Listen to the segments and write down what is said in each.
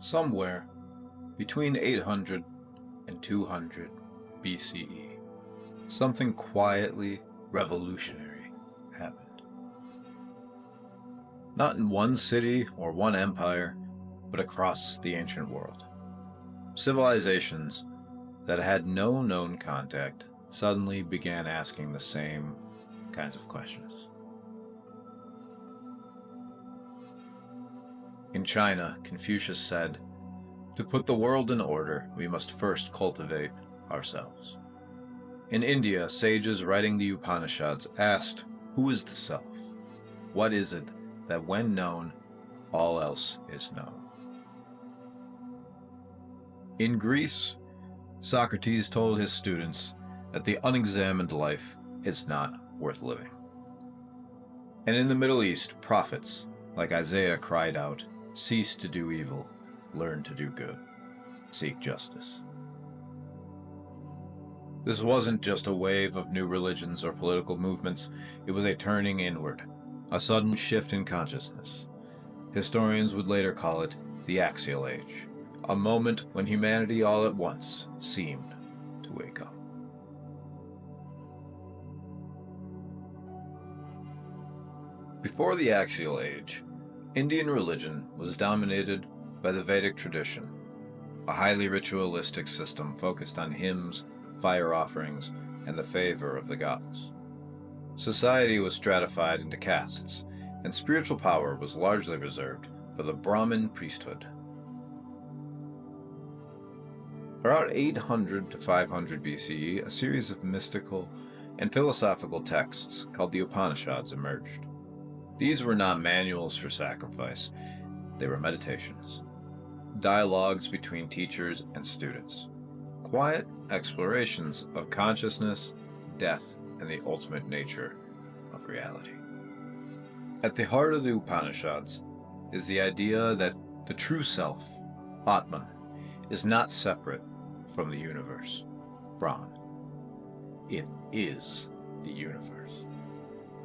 Somewhere between 800 and 200 BCE, something quietly revolutionary happened. Not in one city or one empire, but across the ancient world. Civilizations that had no known contact suddenly began asking the same kinds of questions. In China, Confucius said, "To put the world in order, we must first cultivate ourselves." In India, sages writing the Upanishads asked, "Who is the self? What is it that when known, all else is known?" In Greece, Socrates told his students that the unexamined life is not worth living. And in the Middle East, prophets like Isaiah cried out, "Cease to do evil, learn to do good, seek justice." This wasn't just a wave of new religions or political movements, it was a turning inward, a sudden shift in consciousness. Historians would later call it the Axial Age, a moment when humanity all at once seemed to wake up. Before the Axial Age, Indian religion was dominated by the Vedic tradition, a highly ritualistic system focused on hymns, fire offerings, and the favor of the gods. Society was stratified into castes, and spiritual power was largely reserved for the Brahmin priesthood. Around 800 to 500 BCE, a series of mystical and philosophical texts called the Upanishads emerged. These were not manuals for sacrifice, they were meditations, dialogues between teachers and students, quiet explorations of consciousness, death, and the ultimate nature of reality. At the heart of the Upanishads is the idea that the true self, Atman, is not separate from the universe, Brahman. It is the universe.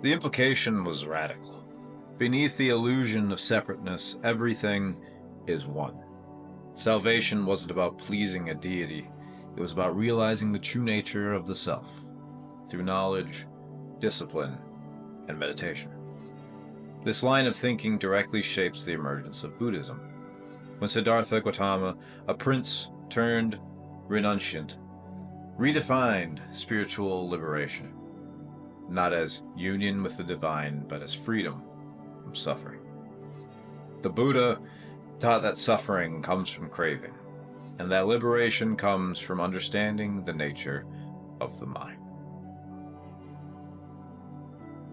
The implication was radical. Beneath the illusion of separateness, everything is one. Salvation wasn't about pleasing a deity, it was about realizing the true nature of the self, through knowledge, discipline, and meditation. This line of thinking directly shapes the emergence of Buddhism. When Siddhartha Gautama, a prince turned renunciant, redefined spiritual liberation, not as union with the divine, but as freedom from suffering. The Buddha taught that suffering comes from craving, and that liberation comes from understanding the nature of the mind.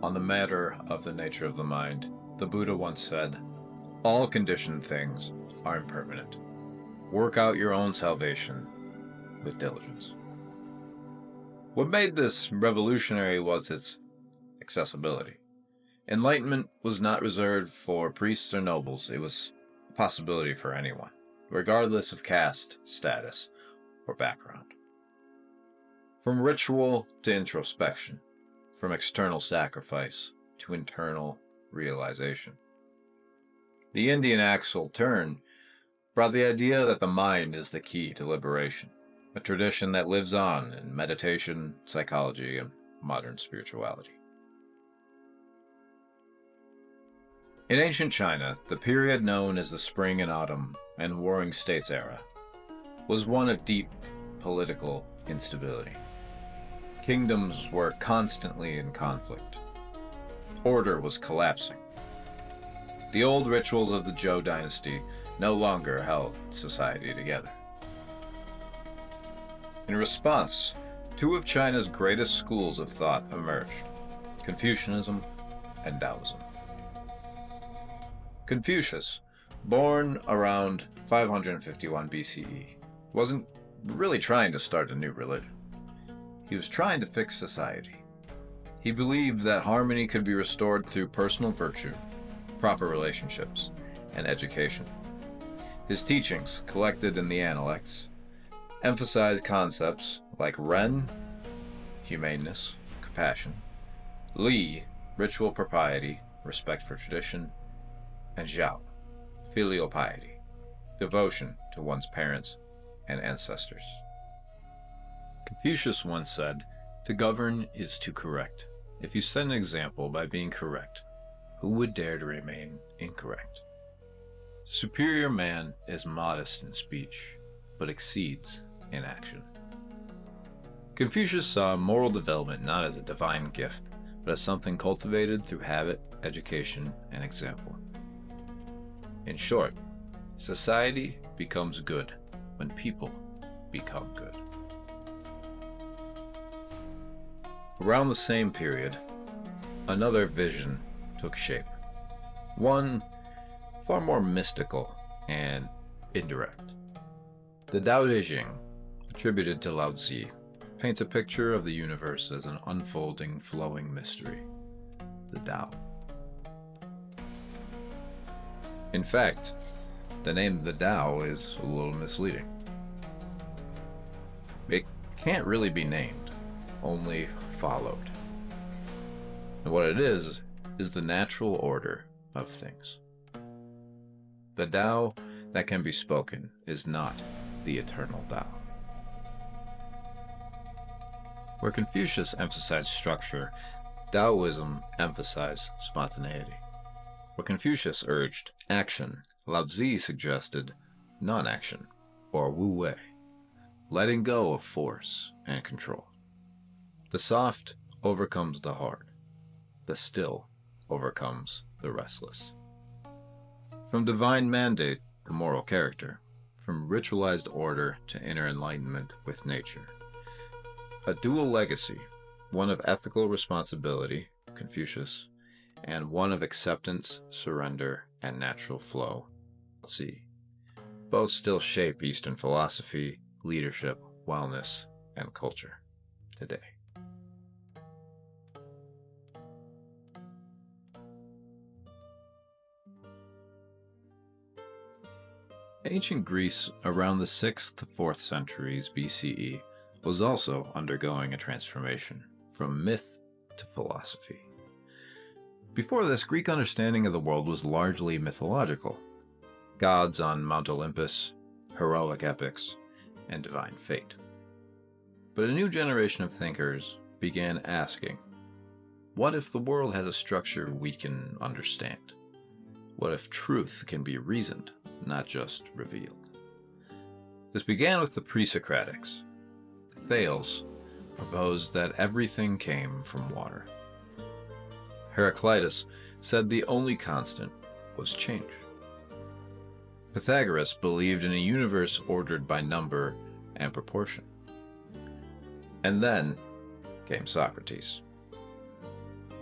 On the matter of the nature of the mind, the Buddha once said, "All conditioned things are impermanent. Work out your own salvation with diligence." What made this revolutionary was its accessibility. Enlightenment was not reserved for priests or nobles, it was a possibility for anyone, regardless of caste, status, or background. From ritual to introspection, from external sacrifice to internal realization. The Indian Axial turn brought the idea that the mind is the key to liberation, a tradition that lives on in meditation, psychology, and modern spirituality. In ancient China, the period known as the Spring and Autumn and Warring States era was one of deep political instability. Kingdoms were constantly in conflict. Order was collapsing. The old rituals of the Zhou dynasty no longer held society together. In response, two of China's greatest schools of thought emerged, Confucianism and Taoism. Confucius, born around 551 BCE, wasn't really trying to start a new religion. He was trying to fix society. He believed that harmony could be restored through personal virtue, proper relationships, and education. His teachings, collected in the Analects, emphasized concepts like Ren, humaneness, compassion, Li, ritual propriety, respect for tradition, and Zhao, filial piety, devotion to one's parents and ancestors. Confucius once said, "To govern is to correct. If you set an example by being correct, who would dare to remain incorrect?" Superior man is modest in speech, but exceeds in action. Confucius saw moral development not as a divine gift, but as something cultivated through habit, education, and example. In short, society becomes good when people become good. Around the same period, another vision took shape. One far more mystical and indirect. The Tao Te Ching, attributed to Lao Tzu, paints a picture of the universe as an unfolding, flowing mystery, the Tao. In fact, the name the Tao is a little misleading. It can't really be named, only followed. And what it is the natural order of things. The Tao that can be spoken is not the eternal Tao. Where Confucius emphasized structure, Taoism emphasized spontaneity. Where Confucius urged action, Lao Tzu suggested non-action, or wu wei, letting go of force and control. The soft overcomes the hard. The still overcomes the restless. From divine mandate to moral character, from ritualized order to inner enlightenment with nature. A dual legacy, one of ethical responsibility, Confucius, and one of acceptance, surrender, and natural flow, Lao Tzu. Both still shape Eastern philosophy, leadership, wellness, and culture today. Ancient Greece, around the 6th to 4th centuries BCE, was also undergoing a transformation from myth to philosophy. Before this, Greek understanding of the world was largely mythological. Gods on Mount Olympus, heroic epics, and divine fate. But a new generation of thinkers began asking, what if the world has a structure we can understand? What if truth can be reasoned, not just revealed? This began with the pre-Socratics. Thales proposed that everything came from water. Heraclitus said the only constant was change. Pythagoras believed in a universe ordered by number and proportion. And then came Socrates.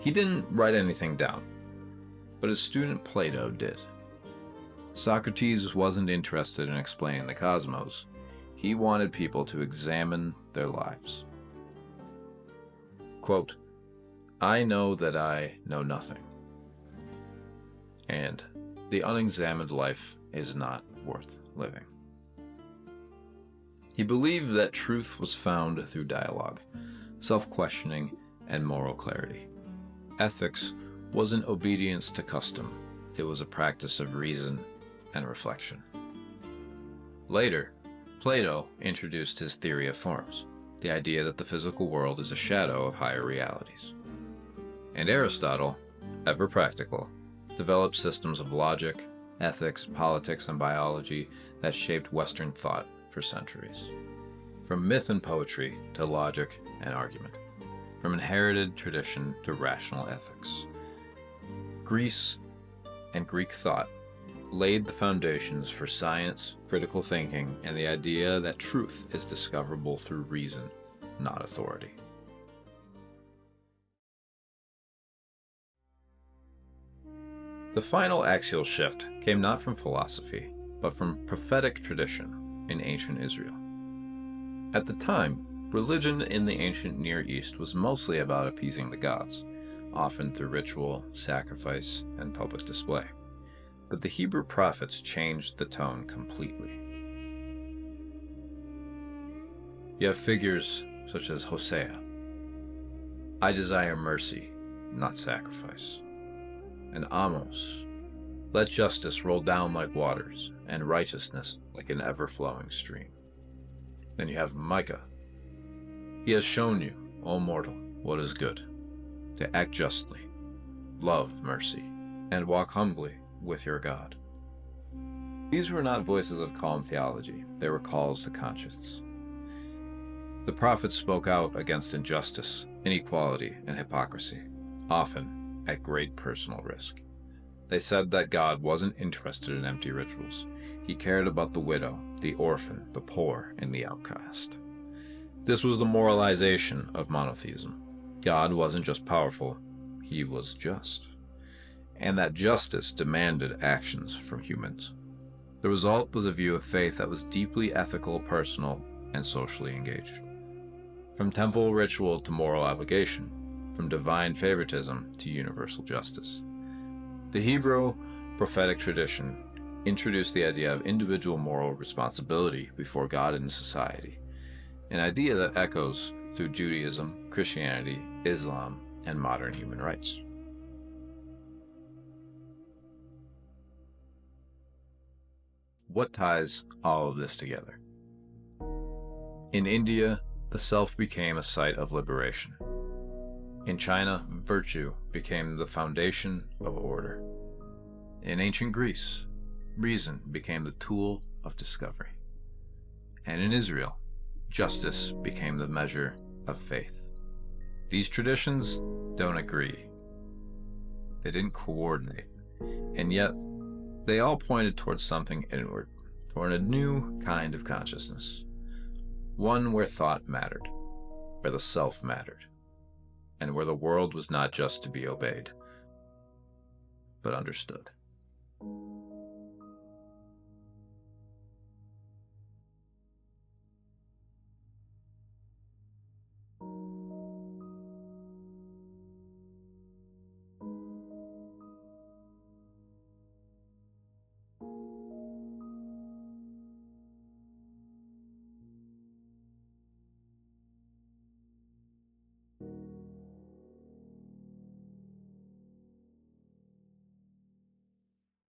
He didn't write anything down, but his student Plato did. Socrates wasn't interested in explaining the cosmos. He wanted people to examine their lives. Quote, "I know that I know nothing, and the unexamined life is not worth living." He believed that truth was found through dialogue, self-questioning, and moral clarity. Ethics wasn't obedience to custom. It was a practice of reason and reflection. Later, Plato introduced his theory of forms, the idea that the physical world is a shadow of higher realities. And Aristotle, ever practical, developed systems of logic, ethics, politics, and biology that shaped Western thought for centuries. From myth and poetry to logic and argument. From inherited tradition to rational ethics. Greece and Greek thought laid the foundations for science, critical thinking, and the idea that truth is discoverable through reason, not authority. The final axial shift came not from philosophy, but from prophetic tradition in ancient Israel. At the time, religion in the ancient Near East was mostly about appeasing the gods, often through ritual, sacrifice, and public display. But the Hebrew prophets changed the tone completely. You have figures such as Hosea, "I desire mercy, not sacrifice," and Amos, Let justice roll down like waters, and righteousness like an ever-flowing stream. Then you have Micah. He has shown you, O mortal, what is good, to act justly, love mercy, and walk humbly with your God. These were not voices of calm theology, they were calls to conscience. The prophets spoke out against injustice, inequality, and hypocrisy, often at great personal risk. They said that God wasn't interested in empty rituals. He cared about the widow, the orphan, the poor, and the outcast. This was the moralization of monotheism. God wasn't just powerful, he was just. And that justice demanded actions from humans. The result was a view of faith that was deeply ethical, personal, and socially engaged. From temple ritual to moral obligation, from divine favoritism to universal justice. The Hebrew prophetic tradition introduced the idea of individual moral responsibility before God and society, an idea that echoes through Judaism, Christianity, Islam, and modern human rights. What ties all of this together? In India, the self became a site of liberation. In China, virtue became the foundation of order. In ancient Greece, reason became the tool of discovery. And in Israel, justice became the measure of faith. These traditions don't agree. They didn't coordinate. And yet, they all pointed towards something inward, toward a new kind of consciousness. One where thought mattered, where the self mattered, and where the world was not just to be obeyed, but understood.